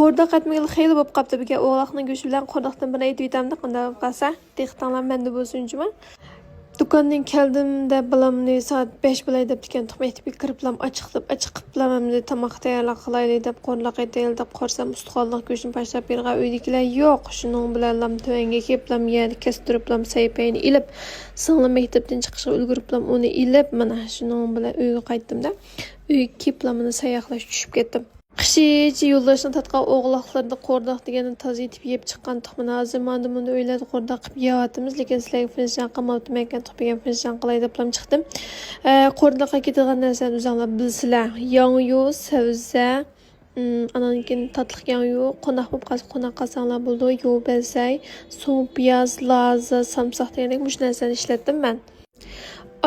Qo'rda qatmagil xeyli bo'lib qapti bizga o'g'loqning go'shti bilan qo'rdoqdan bir aytib aytamdi, qanday bo'lib qolsa, dehqonlar menda bo'lsin-juma. Do'kondan keldimda balamni soat 5 bo'lay deb ekan, tuxmaytib kiriblam, ochiqiblamamda tomoq tayyorlab qilaylik deb qo'rloq aytaylik deb qo'rsam, ustixonliq go'shtni pashlab bergan uydagilar yo'q. Shuning bilan lam tuvanga keliblam, yerni kestiriblam, saypayni ilib, singlim maktabdan chiqishga ulguriblam, uni ilib, mana shuning bilan uyga qaytdimda. Uyga keliblam, uni sayoqlash tushib ketdim. Qishichi yo'ldoshni tatqan o'g'loqlarda qo'rdoq deganini toza etib yeb chiqqan tuxmini hozir manda buni o'yladi qo'rdoq qilib yeyapmiz, lekin sizlarga finjan qilmabdim ekan, tuxmagan finjan qilay deb chiqdim. Qo'rdoqqa ketadigan narsani o'zinglar bilsizlar. Yong'yu, sabza, anankin tatliq yong'yu, qo'naq bo'lib qolsa qo'naq qilsanglar bo'ldi, yo'q bo'lsay, so'ng piyoz, laza, samsoq degandek mush narsani ishlatdim men.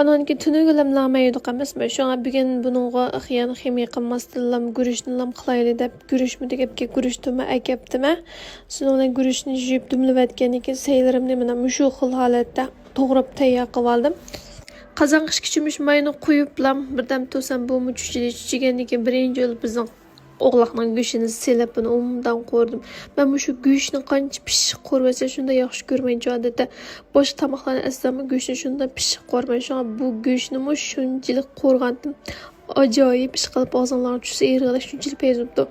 Ananki tunugulam lamaydı qamasma. Şu an bugün bununla xiyana ximiya qilmasdilam, guruchnilam qilayli deb guruchmi degapga guruchtimi akaptimi. So'ngra guruchni yeb dumlayotgandan keyin saylarimni mana shu xil holatda to'g'rab tayyor qilib oldim. Qozon qishkichimish mayni qo'yiblam, birdam to'sam bu chuchigandan keyin birinchi yo'l bizning o'g'loqning go'shtini selab buni umdan qo'rdim. Men shu go'shtni qancha pishiq qo'rvasa shunda yaxshi ko'rmayman. Odatda boshqa tomoqlarni aslamni go'shtni shunda pishiq qo'rmayman. Shunga bu go'shtni shunchalik qo'rgandim. Ajoyib ish qilib og'zinglarga tushsa erg'ilash shunchalik payzibdi.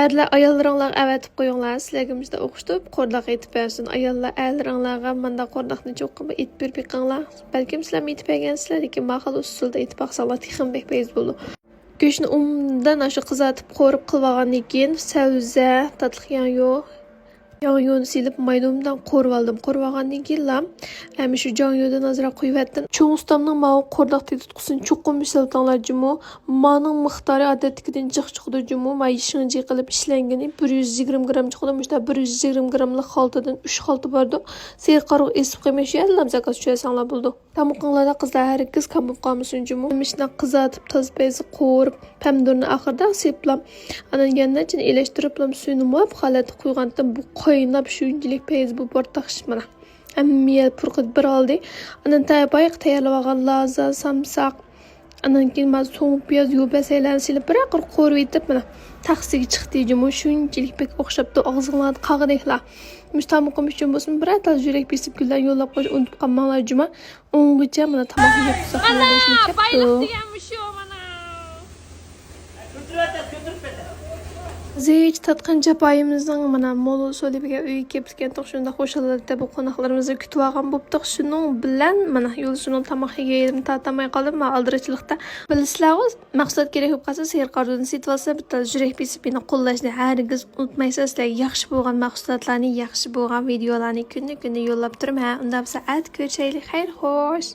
Erlar ayollaringlar avatib qo'yinglar, sizlarga bizda o'qitib qo'rdoq aytib bersin. Ayollar erlaringlarga menda qo'rdoqni cho'qqib aytib berib yiqinglar. Balkim sizlar aytib bergansizlar, lekin mahal usulda aytib baqsanglar tixinbek payz bo'ldi. Go'shtni umdan shu qizartib qo'rib qilib olgandan keyin savza, tatliq yong'yoni silib maydumdan qo'rib oldim. Qo'rib olgandan keyin shu yong'yoni azroq qo'yibdim. Cho'ng ustamning ma'u qo'rdoqdek tutqusini cho'qim misaltanglar jumu. Ma'ning miqdori odatdagidan jiq chiqdi jumu. Ma yishinji qilib ishlangani 120 gram chiqdi. Mushta 120 gramlik xaltadan 3 xalta bordi. Seyir qaruq esib qo'ymash yerlam zakaz tushasanglar bo'ldi. Tamuqinglarda qizlar hargiz kam bo'lib qolmasin jumu. Mishna qizartib toz payzi qo'rib, pomidorni oxirida seplam. Anan yandan elashtiriblam suyini mo'p holatda qo'ygandim. Bu qaynab shunchalik payz bu bortaqsh mana. Ammiyat purqid bir oldi. Anan taybayq tayyorlab olgan laza, samsaq, anan keyin men so'ng piyoz yo'basaylarni silib bir aqir qo'rib etib mana taqsiga chiqdi jumu shunchalik pek o'xshabdi og'zinglarni qag'idinglar. Mushtamuqim uchun bo'lsin bir atal yurak besib gullar yo'llab qo'yish unutib qolmanglar juma. O'ng'icha mana tomoq yeb saqlanishni ketdi. Bayliq deganmi shu mana. Zeyç tatqan japoyimizning mana mo'l solibiga uyga kelib shunda xo'shalarda bu qo'noqlarimizni kutib olgan bo'ptiq. Shuning bilan mana yo'lshining tomoqiga yedim tatamay qoldim. Men aldirachilikda bilasizlar, maqsad kerak bo'lib qolsa seyir qardini setib olsa bitta yurak besibini qo'llashni hargiz unutmaysiz. Sizlarga yaxshi bo'lgan mahsulotlarni, yaxshi bo'lgan videolarni kunni yo'llab turib, unda bo'lsa at ko'rishaylik. Xayr, xo'sh.